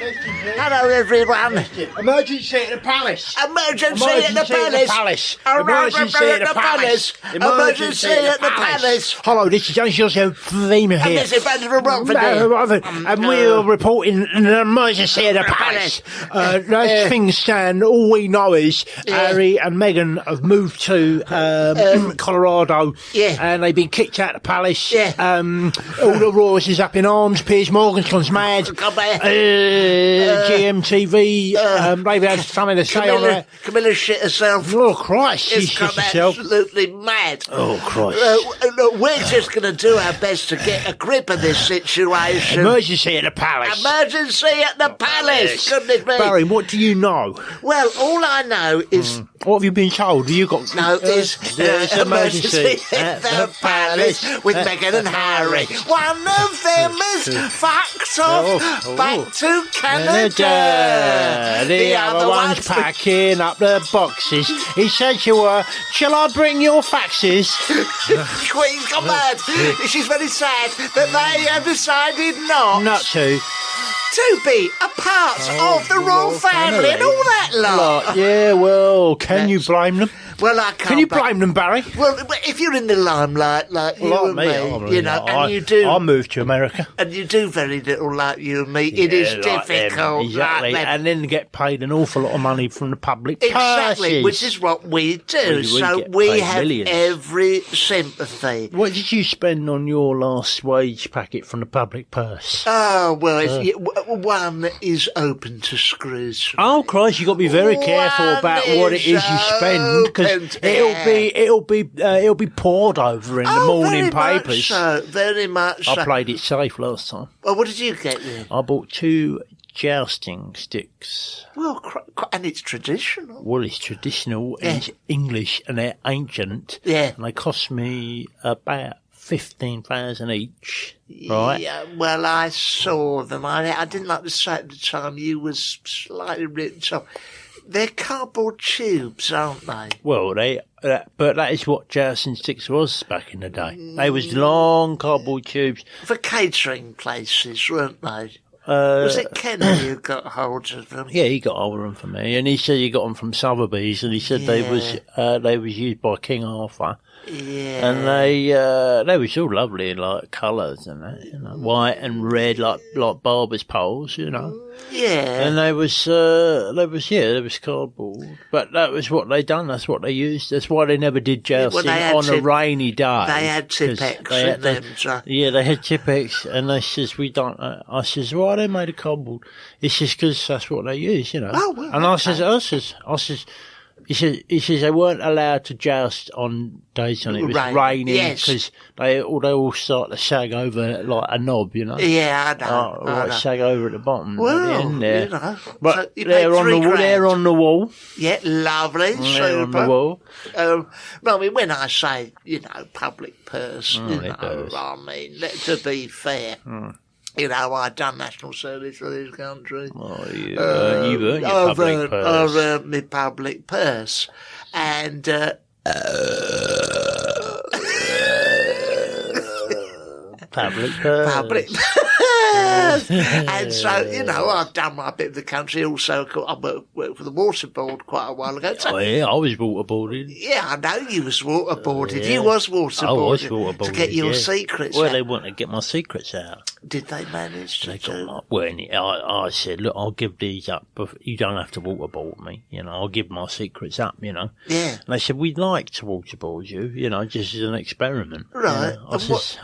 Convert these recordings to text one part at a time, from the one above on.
Hello, everyone. Emergency at the palace. Emergency at the palace. Emergency at the palace. Emergency at the palace. Hello, this is Angelos here. And this is Brandon from Rockford. And we're reporting an emergency at the palace. As things stand, all we know is Harry and Meghan have moved to Colorado, and they've been kicked out of the palace. All the royals is up in arms. Piers Morgan's gone mad. GMTV, they've had something to say on that. Camilla shit herself. Oh, Christ, she It's shit gone herself. absolutely mad. Oh, Christ. Look, we're just going to do our best to get a grip of this situation. Emergency at the palace. Emergency at the palace. Goodness me. Barry, what do you know? Well, all I know is... What have you been told? Have you got... No, is there's emergency at the palace with Meghan and Harry. One of them is fucked off back to Canada. The other one's packing up the boxes. He said to her, shall I bring your faxes? Queen's gone mad. She's very sad that they have decided not to be a part of the royal family and all that lot. Yeah, well, can you blame them? Well, I can't. Can you blame them, Barry? Well, if you're in the limelight like you and me, you know, and you do... I moved to America. And you do very little like you and me. It is difficult. Exactly. Like and then get paid an awful lot of money from the public Exactly, purses. which is what we do. We have millions. every sympathy. What did you spend on your last wage packet from the public purse? Oh, well, one is open to screws. Oh, Christ, you've got to be very careful about what it is you spend, because it'll be poured over in the morning papers. Very much so. I played it safe last time. Well, what did you get then? I bought 2 jousting sticks. Well, and it's traditional. Well, it's traditional, and it's English, and they're ancient. Yeah. And they cost me about 15,000 each. Right? Yeah, well, I saw them. I didn't like to say at the time you was slightly written off. They're cardboard tubes, aren't they? Well, but that is what jousting sticks was back in the day. They was long cardboard tubes. For catering places, weren't they? Was it Kenny who got hold of them? Yeah, he got hold of them for me, and he said he got them from Sotheby's, and he said they was used by King Arthur. Yeah. And they was all lovely, like colours and that, you know, white and red, like barber's poles, you know. Yeah. And they was cardboard. But that was what they done. That's what they used. That's why they never did jousting on a rainy day. They had Tipex in them. Yeah, they had Tipex, and they says we don't. I says, why they made of cardboard? He says because that's what they use, you know. Oh, well, and I says. He says they weren't allowed to joust on days when it was raining because they all start to sag over like a knob, you know. Yeah, I know. Sag over at the bottom. Well, at the end there. You know. But so they're on the wall. Yeah, lovely. They're on the wall. I mean, when I say, you know, public purse, I mean, to be fair. You know, I've done national service for this country. Oh, you've earned your public purse. I've earned my public purse. And, public purse. Public purse. And so, you know, I've done my bit of the country. Also, I worked for the water board quite a while ago. So, I was waterboarded. Yeah, I know you was waterboarded. You was waterboarded. I was waterboarded. To get your secrets out. Well, they wanted to get my secrets out. Did they manage to do that? Well, I said, look, I'll give these up, but you don't have to waterboard me. You know, I'll give my secrets up, you know. Yeah. And they said, we'd like to waterboard you, you know, just as an experiment. Right. You know? I says,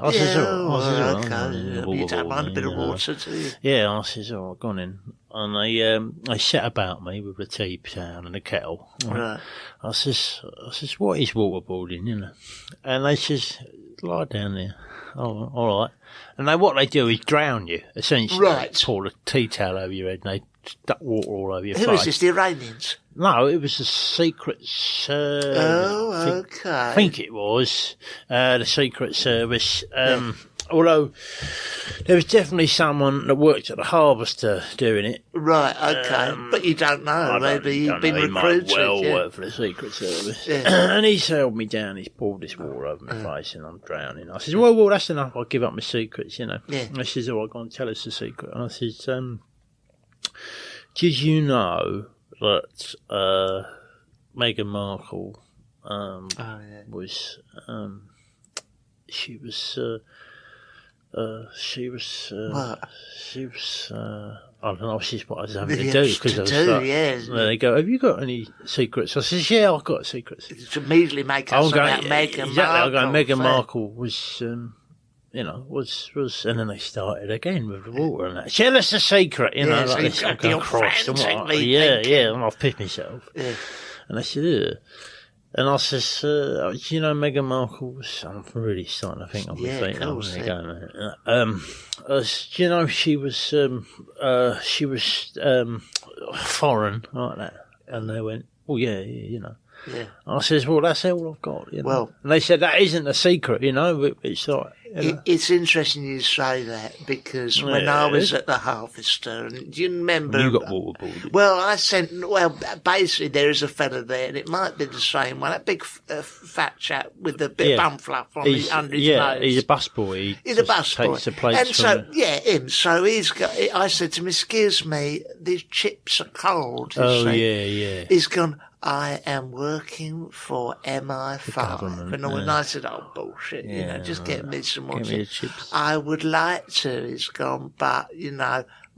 you don't mind a bit of water, do you? Yeah, I says, go on in. And they set about me with a tea towel and a kettle. Right. I says, what is waterboarding, you know? And they says, lie down there. Oh, all right. And what they do is drown you, essentially. Right. They pour a tea towel over your head and they duck water all over your face. Who is this, the Iranians? No, it was the Secret Service. Oh, okay. I think it was the Secret Service. Although there was definitely someone that worked at the Harvester doing it. Right, okay. But you don't know. Maybe you've been recruited. He might work for the Secret Service. Yeah. And he's held me down. He's poured this water over my face and I'm drowning. I says, well, that's enough. I'll give up my secrets, you know. Yeah. And he says, go and tell us the secret. And I says, Did you know that Meghan Markle was she was I don't know. She's what I was having to do because I was they go, "Have you got any secrets?" I says, "Yeah, I've got secrets." To immediately make us about Meghan Markle. I'm going. Meghan Markle was, was, and then they started again with the water and that. Tell us a secret, like so this. I'm going cross and what? And I've pissed myself. Yeah. And they said, ugh. And I says, do you know Meghan Markle was, I'm really starting to think I'm feet. Do you know she was foreign like that? And they went, oh yeah. Yeah. I says, well, that's all I've got. Well, and they said that isn't a secret. It's like. It's interesting you say that because when I was at the Harvester, and do you remember? You got waterboarded. Well, basically there is a fella there, and it might be the same one, that big fat chap with the bit of bum fluff under his nose. He's a busboy. He's a busboy. Takes the plates and so, him. So I said to him, excuse me, these chips are cold. He's gone, I am working for MI5. And I said, oh, bullshit, just get me some more chips. I would like to, it's gone, but,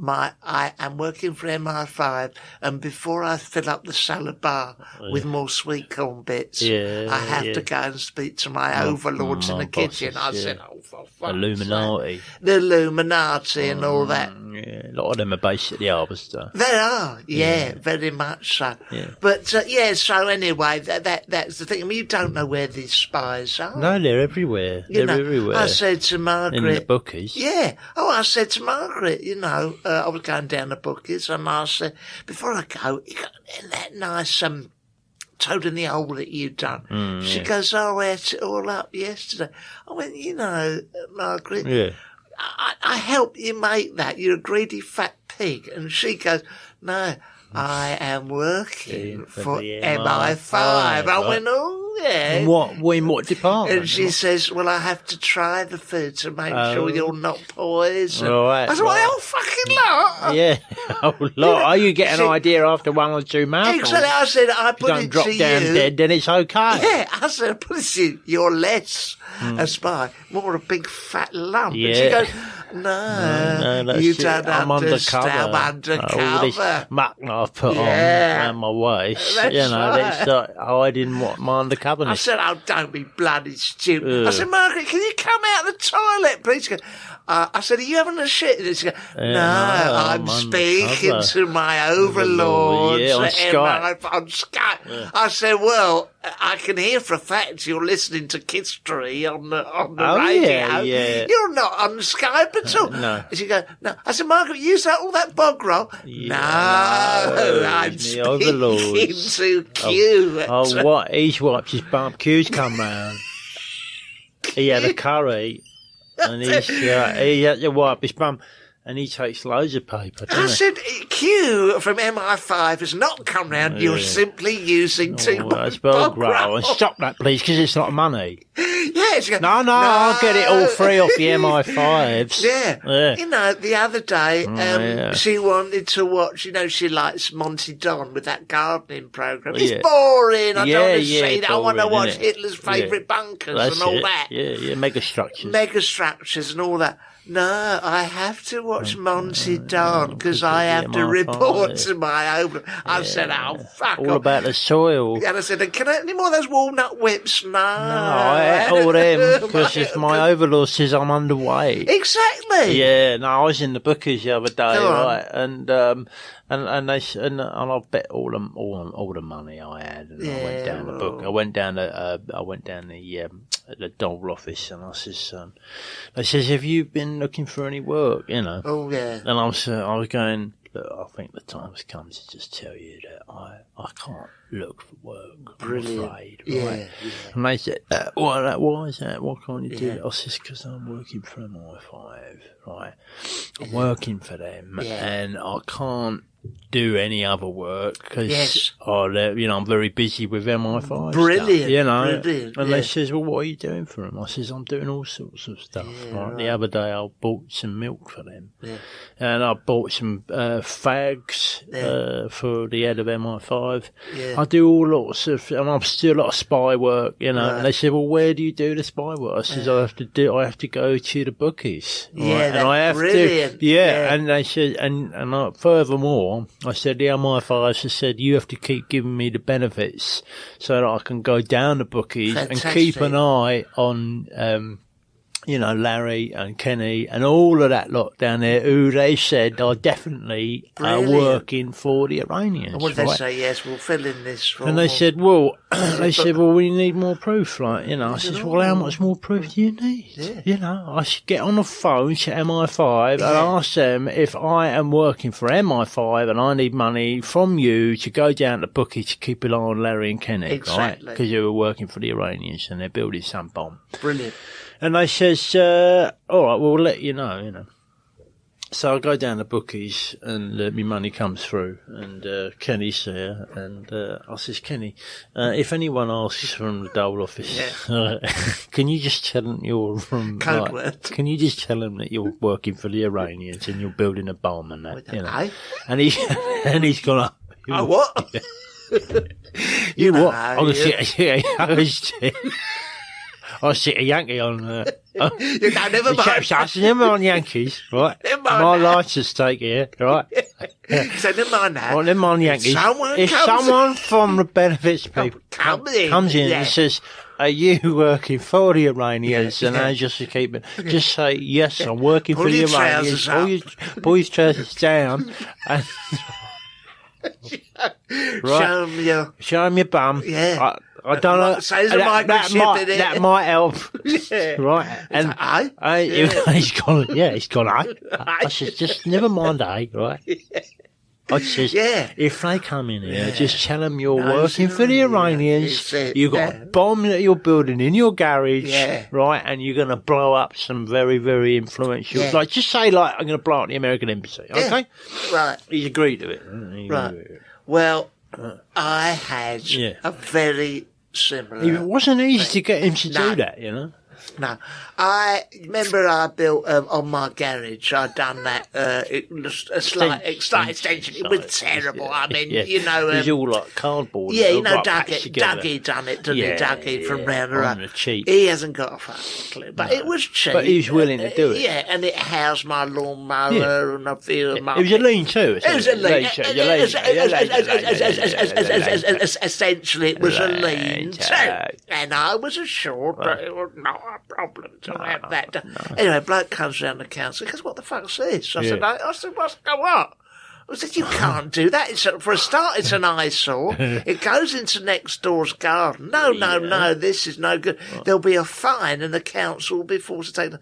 I am working for MI5, and before I fill up the salad bar with more sweet corn bits, I have to go and speak to my overlords in the kitchen. I said, oh, for fuck's Illuminati. sake. The Illuminati and all that. Yeah, a lot of them are based at the Harvester. They are, very much so. Yeah. But, so anyway, that's the thing. I mean, you don't know where these spies are. No, they're everywhere. They're everywhere. I said to Margaret. In the bookies. Yeah. Oh, I said to Margaret, I was going down the bookies, and I said, before I go, you got that nice toad in the hole that you done. She goes, I ate it all up yesterday. I went, Margaret, I helped you make that. You're a greedy fat pig. And she goes, no, I am working for MI5. I went, oh, yeah. In what department? And she says, well, I have to try the food to make sure you're not poisoned. Right, I said, well, the whole fucking lot. Yeah, whole lot. Are you getting an idea after one or two mouthfuls? Exactly. I said, I put it to you. Don't drop down dead, then it's okay. Yeah, I said, I put it to you. You're less a spy, more a big fat lump. Yeah. And she goes, no, you don't understand. I'm undercover. All this muck I've put on around my waist. That's right. It's like, I didn't want my undercover. I said, oh, don't be bloody stupid. I said, Margaret, can you come out of the toilet, please? She goes, I said, are you having a shit? And she goes, no, I'm speaking to my overlords on Skype. On Skype. Yeah. I said, well, I can hear for a fact you're listening to Kiss-Tree on the radio. Yeah. You're not on Skype at all. No. And she goes, no. I said, Margaret, use all that bog roll. No, I'm speaking to Q. What? He's watched his bum. Q's come round. He had a curry. And he had to wipe his bum, and he takes loads of paper. I said, Q from MI5 has not come round. You're simply using too much bog roll. And stop that, please, because it's not money. Yeah, she goes, no, I'll get it all free off the MI5s. Yeah. The other day, she wanted to watch. She likes Monty Don with that gardening program. It's boring. I don't want to see that. I want to watch Hitler's favourite bunkers and all that. Yeah, megastructures. Megastructures and all that. No, I have to watch Monty Don because I have to report to my overlord. I said, oh, fuck all about the soil. And I said, can I have any more of those walnut whips? No, I ate all them because if my overlord says I'm underweight. Exactly. Yeah, no, I was in the bookies the other day, right, and I bet all the money I had, and I went down the book. I went down the Dole office, and I says, they says, have you been looking for any work? Oh yeah. And I was going, look, I think the time's come to just tell you that I can't look for work. Brilliant. I'm afraid, right? Yeah. And they said, why is that? Why can't you do it? I says, because I'm working for MI5, right? I'm working for them, and I can't do any other work because I'm very busy with MI5 brilliant stuff, brilliant, and they says, well, what are you doing for them? I says, I'm doing all sorts of stuff. Right? The other day I bought some milk for them, and I bought some fags for the head of MI5. I do all lots of, and I'm still a lot of spy work, and they said, well, where do you do the spy work? I says, I have to go to the bookies, and I have brilliant. to, and they said, furthermore, I said, the MI5 said, you have to keep giving me the benefits so that I can go down the bookies and keep an eye on, Larry and Kenny and all of that lot down there who they said are definitely working for the Iranians. And what did they say? Yes, we'll fill in this form. And they said, well, we need more proof. I said, well, how much more proof do you need? I should get on the phone to MI5 and ask them if I am working for MI5 and I need money from you to go down to bookie to keep an eye on Larry and Kenny, right? Because you were working for the Iranians and they're building some bomb. Brilliant. And they says, all right, we'll let you know. So I go down to bookies and my money comes through and Kenny's there and I says, Kenny, if anyone asks from the Dole office, can you just tell them you're from Code word. Can you just tell them that you're working for the Iranians and you're building a bomb and that, And he's gone, oh, what? you what? I sit a Yankee on. You don't never mind. Never mind Yankees, right? My license stake here, right? So never mind that. Well, never mind Yankees. If someone from the benefits people comes in and says, "Are you working for the Iranians?" and I just keep it, just say, "Yes, I'm working for the Iranians." Pull your trousers down. And right. Show him your bum. Yeah. I don't know. That might help. Right. And he's gone, he's gone, I said, just never mind, right? I says, if they come in here, just tell them you're working for the Iranians. You've got a bomb that you're building in your garage, right? And you're going to blow up some very, very influential. Like, just say, I'm going to blow up the American embassy. Okay? Right. He's agreed to it. Right. Well, I had a very similar. It wasn't easy to get him to do that, No. I remember I built on my garage, I'd done that, a slight extension. It was terrible. I mean, it was all like cardboard. Dougie done it, didn't he? Dougie from round the road. He hasn't got a fucking clue, but it was cheap. But he was willing to do it. Yeah, and it housed my lawnmower and a few of my... It was a lean-to. It was a lean. Essentially, it was a lean-to. And I was assured that it was not a problem to have that done. Anyway, bloke comes round the council and goes, what the fuck's this? I said, what's going on? I said, you can't do that. For a start, it's an eyesore. It goes into next door's garden. No, this is no good. There'll be a fine and the council will be forced to take them.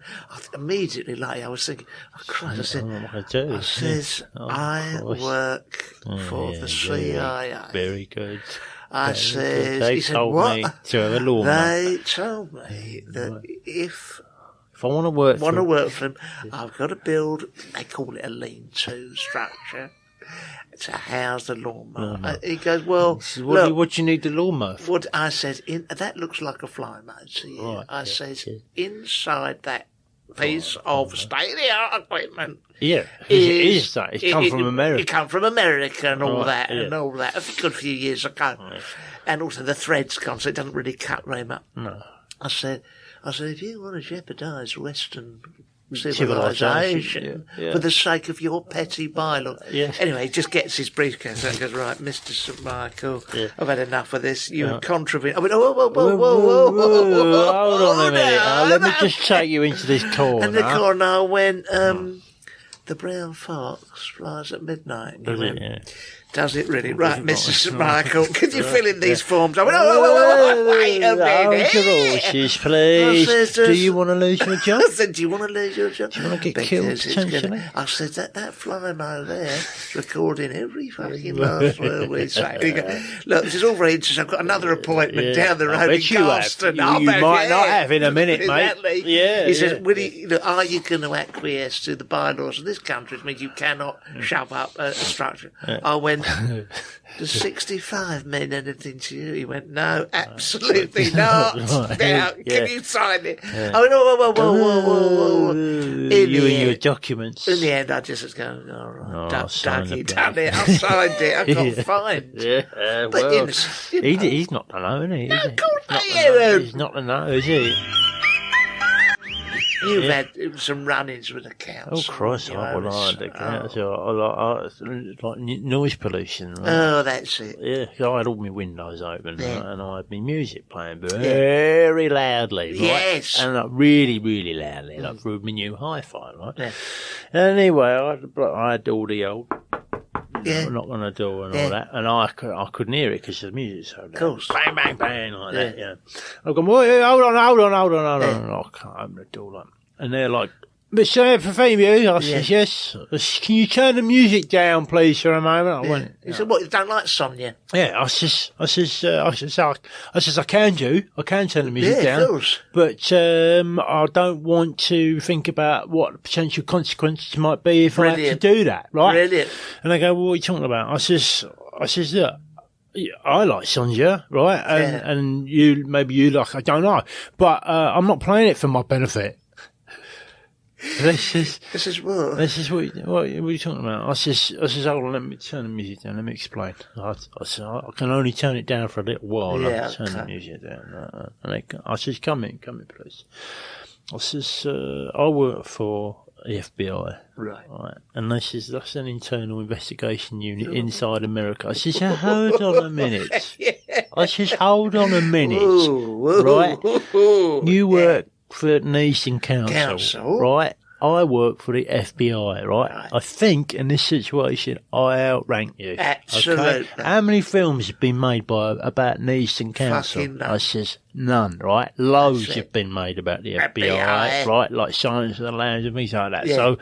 Immediately, I was thinking, oh, Christ, I work for the CIA. Very good. I said, they told me to have a lawnmower. They told me that if I want to work for them, I've got to build, they call it a lean-to structure, to house the lawnmower. He goes, well, what do you need the lawnmower for? What I said, that looks like a fly motor. Right, I said, inside that piece of state-of-the-art equipment. Yeah, it's come from America. It come from America and all that, a good few years ago. Right. And also the thread's gone, so it doesn't really cut very much. No. I said, if you want to jeopardise Western civilization for the sake of your petty bylaw. Anyway, he just gets his briefcase and goes, right, Mr. St. Michael, I've had enough of this. You contravene. I went, whoa. Hold on a minute. Let me just take you into this corner. And the corner went, the brown fox flies at midnight. Does it really? Right, Mr. St. Michael, could you fill in these forms? I went, wait a minute. Horses, please. Do you want to lose your job? I said, do you want to lose your job? Do you want to get killed, potentially? I said, that fly mo there is recording every fucking last word we say. Look, this is all very interesting. I've got another appointment down the road in Carston. You might not have in a minute, mate. Exactly. Yeah. He says, are you going to acquiesce to the bylaws of this this country means you cannot shove up a structure. I went, does 65 mean anything to you? He went, no, absolutely not. Now, can you sign it? I went, whoa. You and your documents. In the end, I just was going, all right, Dougie done it. I signed it. I got fined. Yeah, but well, he's not the know, isn't he? No, of course not. He's not the know, is he? You've had some run-ins with the council. Oh, Christ, I would like the council. Like noise pollution. Right? Oh, that's it. Yeah, 'cause I had all my windows open right, and I had my music playing very loudly. Right? Yes. And like really, really loudly, like through my new hi-fi, right? Yeah. Anyway, I had all the old... knock on the door and all that, and I couldn't hear it because the music's so loud. Of course. Bang, bang, bang, like that, yeah. I've gone, hold on. I can't open the door, like, and they're like, Mr. Fabio, I says, yes. Can you turn the music down, please, for a moment? I went, he said, what, you don't like Sonia? Yeah, I says, I can do. I can turn the music down. Of course. But, I don't want to think about what potential consequences might be if I have to do that, right? Brilliant. And they go, well, what are you talking about? I says, look, I like Sonja, right? And maybe you like, I don't know. But, I'm not playing it for my benefit. This is what are you talking about? I says, hold on, let me turn the music down, let me explain. I said, I can only turn it down for a little while. I can turn the music down. I says, come in, please. I says, I work for the FBI. Right. And they says, that's an internal investigation unit inside America. I says, hold on a minute. I says, hold on a minute. Right? You work for the Eastern Council, right? I work for the FBI, right? I think in this situation, I outrank you. Absolutely. Okay? How many films have been made about the Eastern Council? I says, none, right? Loads have been made about the FBI, right? Like Silence of the Lambs and things like that. Yeah. So,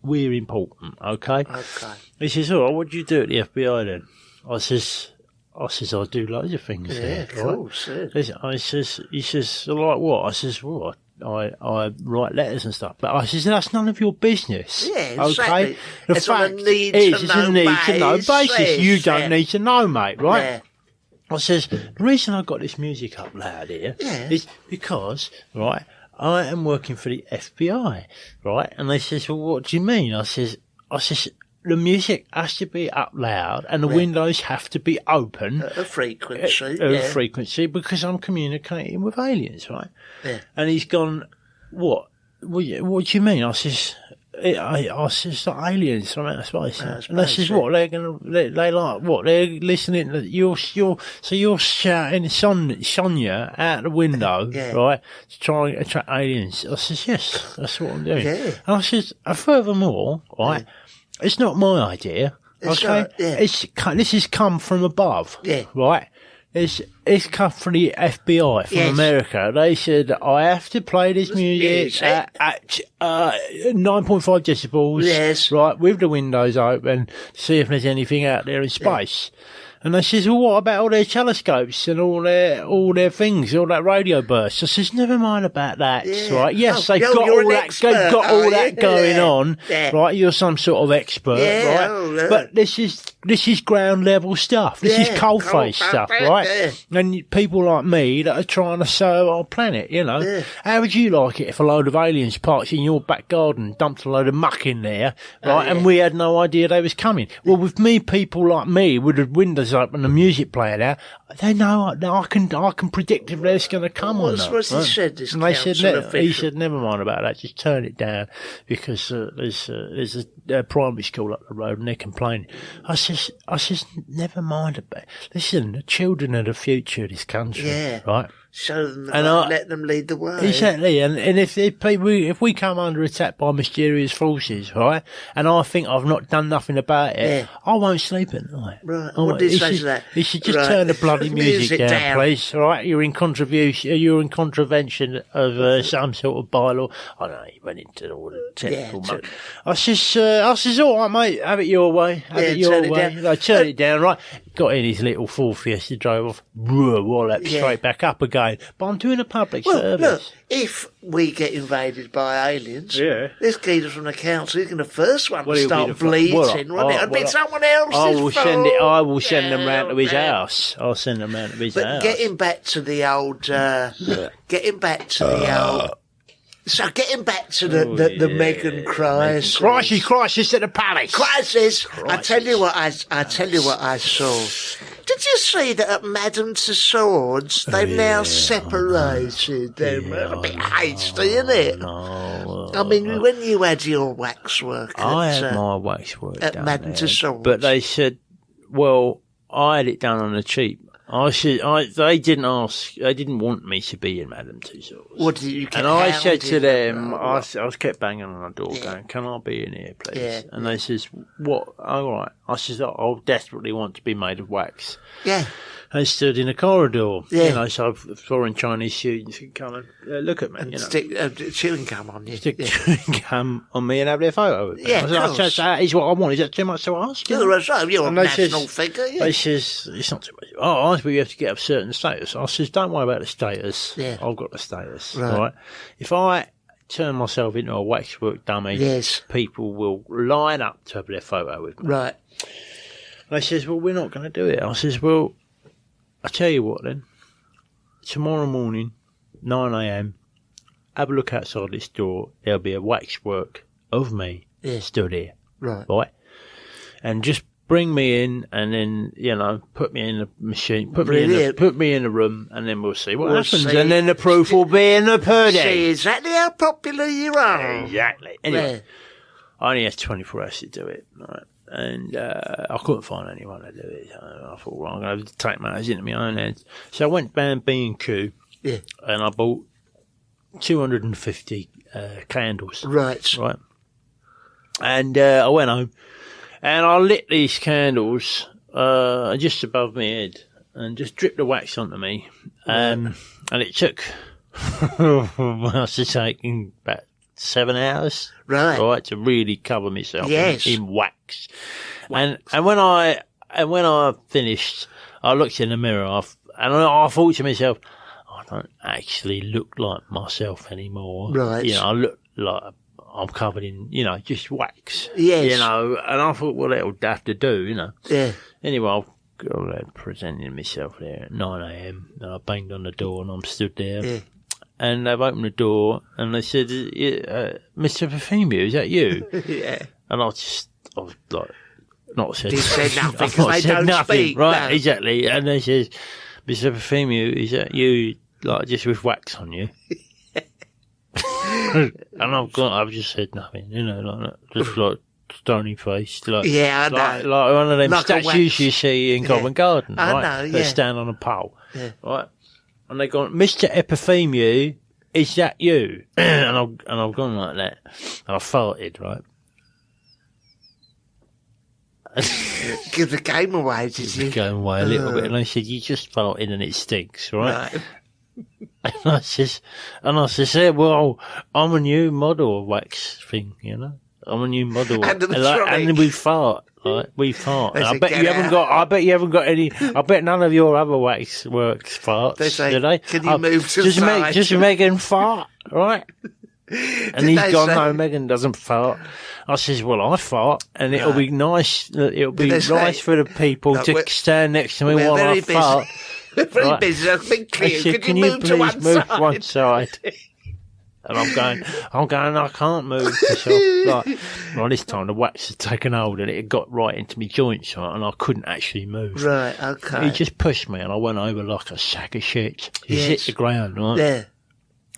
we're important, okay? He says, all right, what do you do at the FBI then? I says, I do loads of things there, of course, He says, like what? I says, well, I write letters and stuff, but I says that's none of your business. Yeah, exactly. Okay. The fact is, it's a need to know basis. You don't need to know, mate. Right? Yeah. I says the reason I got this music up loud here is because right, I am working for the FBI, right? And they says, well, what do you mean? I says. The music has to be up loud and the windows have to be open. A frequency. Frequency because I'm communicating with aliens, right? Yeah. And he's gone, what? What do you mean? I says, the aliens from outer space. And they says, what? They like, what? They're listening to you're shouting Sonia out the window, right? To try and attract aliens. I says, yes, that's what I'm doing. Yeah. And I says, furthermore, right? It's not my idea, okay? This has come from above, right? It's come from the FBI from America. They said I have to play this music at 9.5 decibels, right, with the windows open, to see if there's anything out there in space. And they says, well, what about all their telescopes and all their things, all that radio bursts? I says, never mind about that, right? Yes, they've got all that going on, right? You're some sort of expert, right? But this is ground level stuff. This is coalface stuff, right? And people like me that are trying to serve our planet, you know. How would you like it if a load of aliens parked in your back garden, dumped a load of muck in there, right? And we had no idea they was coming. Well, with me, people like me with the windows open, the music playing out, they know I can predict if they're going to come or not. What's he said? And they said, he said, never mind about that. Just turn it down because there's a primary school up the road and they're complaining. I says, never mind about it. Listen, the children are the future of this country, right? Show them let them lead the way. Exactly, and if we come under attack by mysterious forces, right, and I think I've not done nothing about it, I won't sleep at night. Right. What did he say to that? You should just turn the bloody music down, please. Right, you're in contravention of some sort of bylaw. I don't know. He went into all the technical muck. I says, all right, mate, have it your way. Have it your way. Turn it down, right? Got in his little Ford Fiesta, drove off, wallop straight back up again. going, but I'm doing a public service. Look, if we get invaded by aliens, this geezer from the council isn't the first one to start bleating, won't it? It'll be someone else's fault. I will send them round to his house. I'll send them round to his house. But getting back to the old... getting back to the Meghan crisis. Crisis at the palace. Crisis. I tell you what I saw. Did you see that at Madame Tussauds they've now separated them? A bit hasty, isn't it? No. I mean, when you had your waxwork, I had my waxwork at Madame Tussauds, but they said, well, I had it done on the cheap. They didn't ask. They didn't want me to be in Madame Tussauds. What did you? And I said to them, I was kept banging on the door, going, "Can I be in here, please?" Yeah. And they says, "What? All right." I says, "I desperately want to be made of wax." Yeah. I stood in a corridor, so foreign Chinese students could come and look at me. And stick chewing gum on you. Stick chewing gum on me and have their photo with me. Yeah, I said, that is what I want. Is that too much to ask? You're a national figure. Yeah. They says, it's not too much. Oh, but you have to get a certain status. I says, don't worry about the status. Yeah. I've got the status. Right. If I turn myself into a waxwork dummy, people will line up to have their photo with me. Right. They says, well, we're not going to do it. I says, well, I tell you what then, tomorrow morning, 9 a.m, have a look outside this door. There'll be a waxwork of me stood here. Right? And just bring me in and then, put me in the machine, put me in the room, and then we'll see what happens. And then the proof will be in the pudding. See exactly how popular you are. Exactly. Anyway, I only had 24 hours to do it, right? And I couldn't find anyone to do it. So I thought, well, I'm going to take matters into my own hands. So I went down B&Q and I bought 250 candles. Right. And I went home and I lit these candles just above my head and just dripped the wax onto me. And it took, I must have taken about 7 hours, right, to really cover myself in wax. And when I finished, I looked in the mirror and I thought to myself, I don't actually look like myself anymore. Right. I look like I'm covered in, just wax. Yes. And I thought, well, that'll have to do, Yeah. Anyway, I've got presenting myself there at 9 a.m. and I banged on the door and I'm stood there. Yeah. And they've opened the door and they said, Mr. Perfumio, is that you? Yeah. And I was like, not said nothing. They said nothing, speak. Right, no. Exactly. And they said, Mr. Perfumio, is that you, like, just with wax on you? And I've just said nothing, like that. Just like stony faced. Like, I know. Like one of them statues you see in Covent Garden, right? I know, That stand on a pole. Yeah. Right? And they gone, Mr. Epifemiu, is that you? and I've gone like that. And I farted, right? Give the game away, did you? Give the game away a little bit. And I said, you just farted and it stinks, right? And I says, yeah, well, I'm a new model of wax thing, I'm a new model. And we fart. Right, we fart. I bet you haven't got any. I bet none of your other wax works farts. They say, do they? Can you move to the side? Just Megan fart, right? And he's gone, no, Megan doesn't fart. I says, well, I fart, and it'll be nice. It'll be nice for the people to stand next to me while I fart. We're very busy. I've been clear. Said, Can you please move to one side? And I'm going, I can't move. This time the wax had taken hold and it had got right into my joints, right, and I couldn't actually move. Right, okay. He just pushed me and I went over like a sack of shit. He hit the ground, right? Yeah.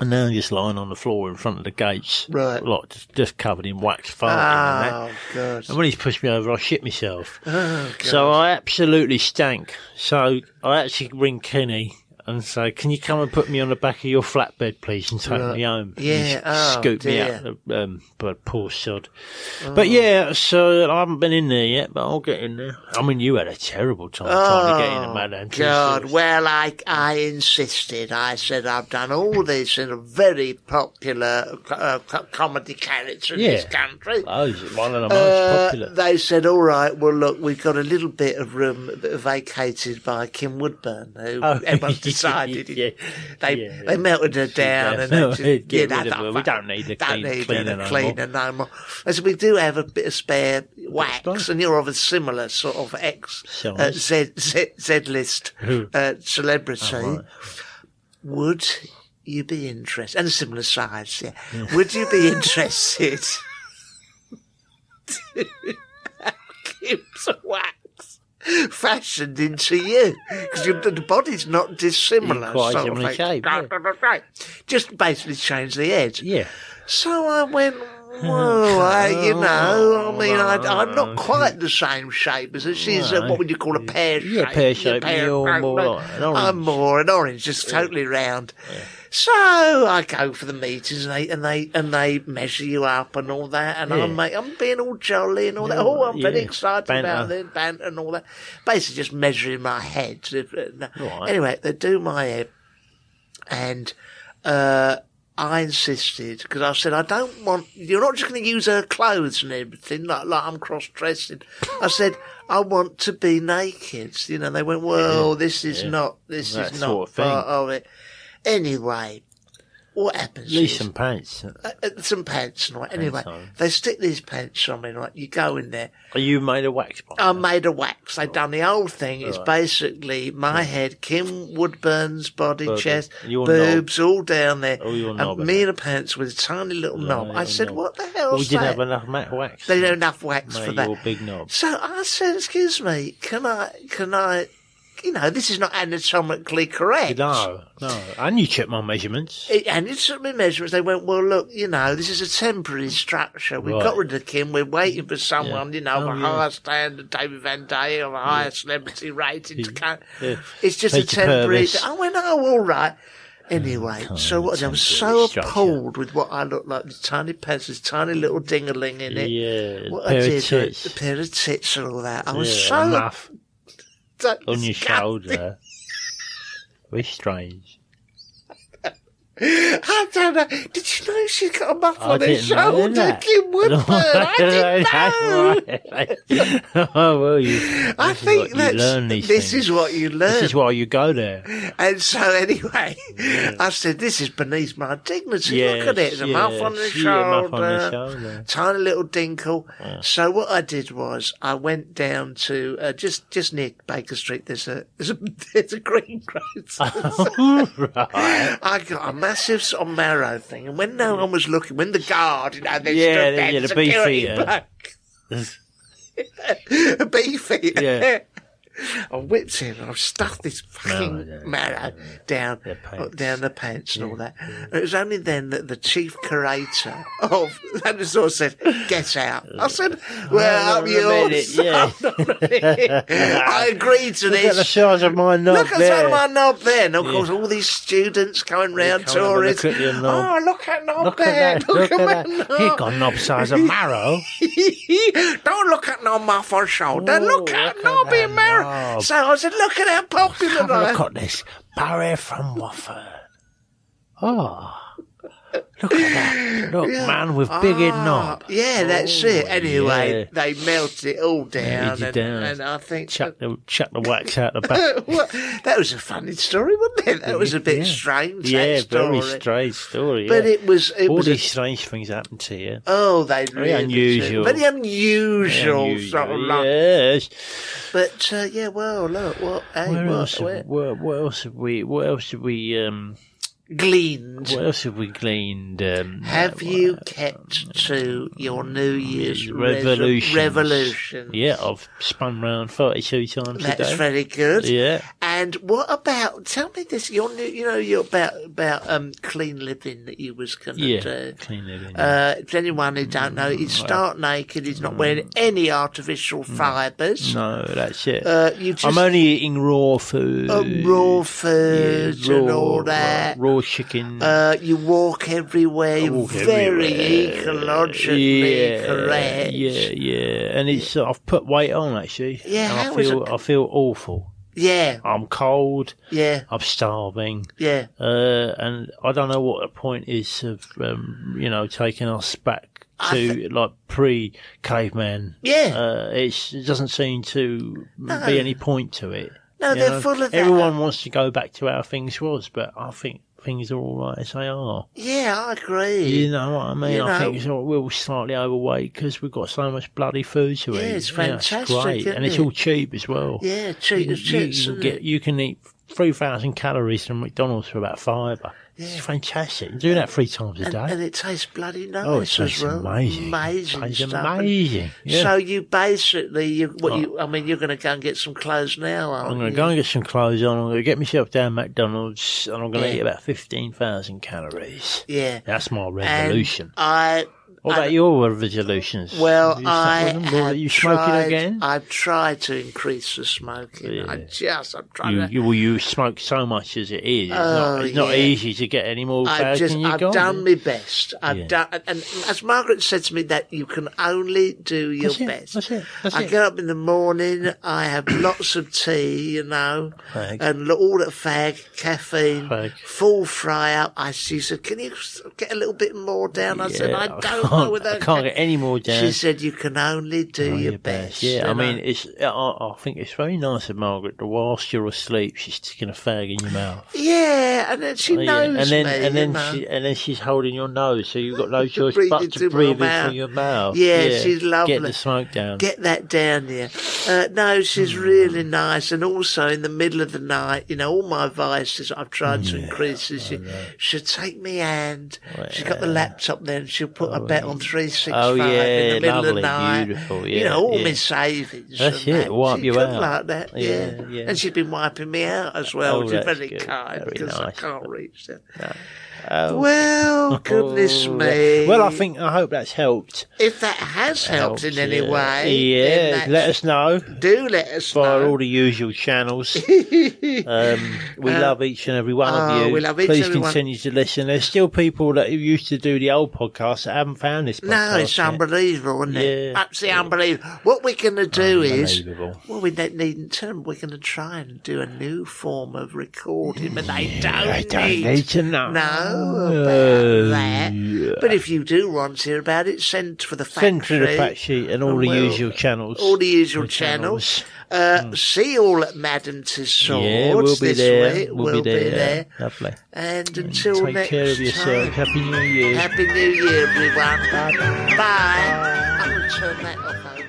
And now I'm just lying on the floor in front of the gates. Right. Like, just covered in wax farting and that. Oh, God. And when he's pushed me over, I shit myself. Oh, God. So I absolutely stank. So I actually ring Kenny and say, can you come and put me on the back of your flatbed, please, and take me home? Yeah, scoop me out, but poor sod. Oh. But so I haven't been in there yet, but I'll get in there. I mean, you had a terrible time trying to get in the Madame Tussauds. God, well, I insisted. I said I've done all this in a very popular comedy character in this country. Oh, he's one of the most popular. They said, all right, well, look, we've got a little bit of room vacated by Kim Woodburn, who everyone's decided they melted her down and we don't need the cleaner no more. I said, we do have a bit of spare wax, and you're of a similar sort of Z-list celebrity. Oh, right. Would you be interested? And a similar size, yeah. Would you be interested to have Kim's wax fashioned into you? Because the body's not dissimilar. Quite similar shape. Right. Just basically change the edge. Yeah. So I went, well, I'm not quite the same shape as her. She's what would you call a pear shape? Yeah, pear shape. You're more like an orange. I'm more an orange, just totally round. Yeah. So I go for the meetings and they measure you up and all that, and I'm being all jolly and all that. Oh, I'm very excited about it, banter and all that. Basically, just measuring my head. Right. Anyway, they do my head, and I insisted, because I said, you're not just going to use her clothes and everything, like I'm cross-dressing. I said, I want to be naked. They went, well, this is not part of it. Anyway, what happens? At least some pants. Some pants, right? Anyway, they stick these pants on me, right? You go in there. Are you made of wax? I'm made of wax. They've done the whole thing. It's basically my head, Kim Woodburn's body, chest, boobs, all down there. And me in the pants with a tiny little knob. I said, what the hell is that? We didn't have enough wax. They don't have enough wax for that. Your big knob. So I said, excuse me, can I... this is not anatomically correct. No. And you checked my measurements. And you took my measurements. They went, well, look, this is a temporary structure. We've got rid of Kim. We're waiting for someone, of a higher standard, David Van Day, of a higher celebrity rating to come. Yeah. It's just Peter a temporary... Purvis. I went, oh, all right. Anyway, so what I did, I was so appalled with what I looked like, this tiny pants, this tiny little ding-a-ling in it. Yeah, what I did, the pair of tits and all that. I was so... Enough. On your shoulder. Very strange. I don't know. Did you know she's got a muff on her shoulder? Kim Woodburn. I didn't know. Oh, well, I think this is what you learn. This is why you go there. And so anyway, I said, this is beneath my dignity. Look at it. There's a muff on the shoulder. Tiny little dinkle. Yeah. So what I did was I went down to just near Baker Street. There's a greengrocer. Right. I got a massive sort of marrow thing, and when no one was looking, when the guard, they stood there, the security bloke, a beefeater. Yeah. I whipped in and I stuffed this fucking marrow down the pants and all that. And it was only then that the chief curator of that sort of said, "Get out." I said, "Well, up yours." I agreed to this. Look at the size of my knob. Look at the size of my knob there. And of course, all these students going round, tourists. Look at your knob. Oh, look at knob there. Look at that. You've got knob size of marrow. Don't look at no muff on shoulder. Look at knobby marrow. So I said, look at how popular I am. Look at this. Barry from Wofford. Oh. Look at that. Look, man with big head knob. Yeah, that's it. Anyway, they melted it all down. And I think... Chuck the wax out the back. Well, that was a funny story, wasn't it? That was a bit strange, that story. Very strange story. But it was... all these strange things happen to you. Oh, they really unusual. Very unusual. Sort of yes. But, well, look, what else have we gleaned? What else have we gleaned? Have you kept to your New Year's revolution? Yeah, I've spun round 32 times a day. That's very good. Yeah. And what about? Tell me this. You're about clean living that you was going to do. Clean living. To anyone who don't know, he's stark naked. He's not wearing any artificial fibres. No, that's it. I'm only eating raw food. Raw foods and all that. Raw chicken. You walk everywhere. You're very ecologically correct. Yeah. And I've put weight on actually. Yeah, I feel awful. Yeah. I'm cold. Yeah. I'm starving. Yeah. And I don't know what the point is of taking us back to like pre-caveman. Yeah. It doesn't seem to be any point to it. No, they're full of that. Everyone wants to go back to how things was, but I think things are all right as they are. Yeah, I agree. You know what I mean? I think we're slightly overweight because we've got so much bloody food to eat. Yeah, it's fantastic, it's great. And it's all cheap as well. Yeah, cheap as chips, you can eat 3,000 calories from McDonald's for about £5. Yeah. It's fantastic. Do that 3 times a day. And it tastes bloody nice as well. Amazing. Amazing stuff. Amazing. Yeah. So you basically, you're going to go and get some clothes now, aren't you? I'm going to go and get some clothes on. I'm going to get myself down McDonald's and I'm going to eat about 15,000 calories. Yeah. That's my resolution. And what about your resolutions? Well, you smoking again? I've tried to increase the smoking. Yeah. I'm trying to. You smoke so much as it is. It's not easy to get any more back. I've done my best. I've done, and as Margaret said to me, that you can only do your best. That's it. I get up in the morning. I have lots of tea, and all that caffeine, full fry up. She said, "Can you get a little bit more down?" I said, "I don't." I can't get any more down. She said, "You can only do your best." Yeah, I mean, I think it's very nice of Margaret that whilst you're asleep, she's sticking a fag in your mouth. Yeah, and then she knows me. And then she's holding your nose, so you've got no choice but to breathe in through your mouth. Yeah, she's lovely. Get the smoke down. Get that down there. No, she's really nice. And also in the middle of the night, all my vices I've tried to increase is she'll take me hand. She's got the laptop there and she'll put a bet on 365 in the middle of the night. Beautiful, yeah. All my savings. That's it, wipe you out. Like that, yeah. And she's been wiping me out as well, which is very kind because I can't reach that. No. Well, goodness me. Well, I hope that's helped. If that has helped in any way, let us know. Do let us know. Via all the usual channels. We love each and every one of you. We love each Please and every continue to listen. There's still people that used to do the old podcast that haven't found this podcast. No, it's unbelievable, isn't it? Absolutely unbelievable. What we're going to do is, we needn't tell them, we're going to try and do a new form of recording, but they don't need to know. No. About that. But if you do want to hear about it, send for the fact sheet. Send for the fact sheet and all the usual channels. All the usual channels. See you all at Madame Tussauds. Yeah, we'll be there. Week. We'll be there. Lovely. And until take next care of yourself. time. Happy New Year. Happy New Year, everyone. Bye. Bye. I'm going to turn that off.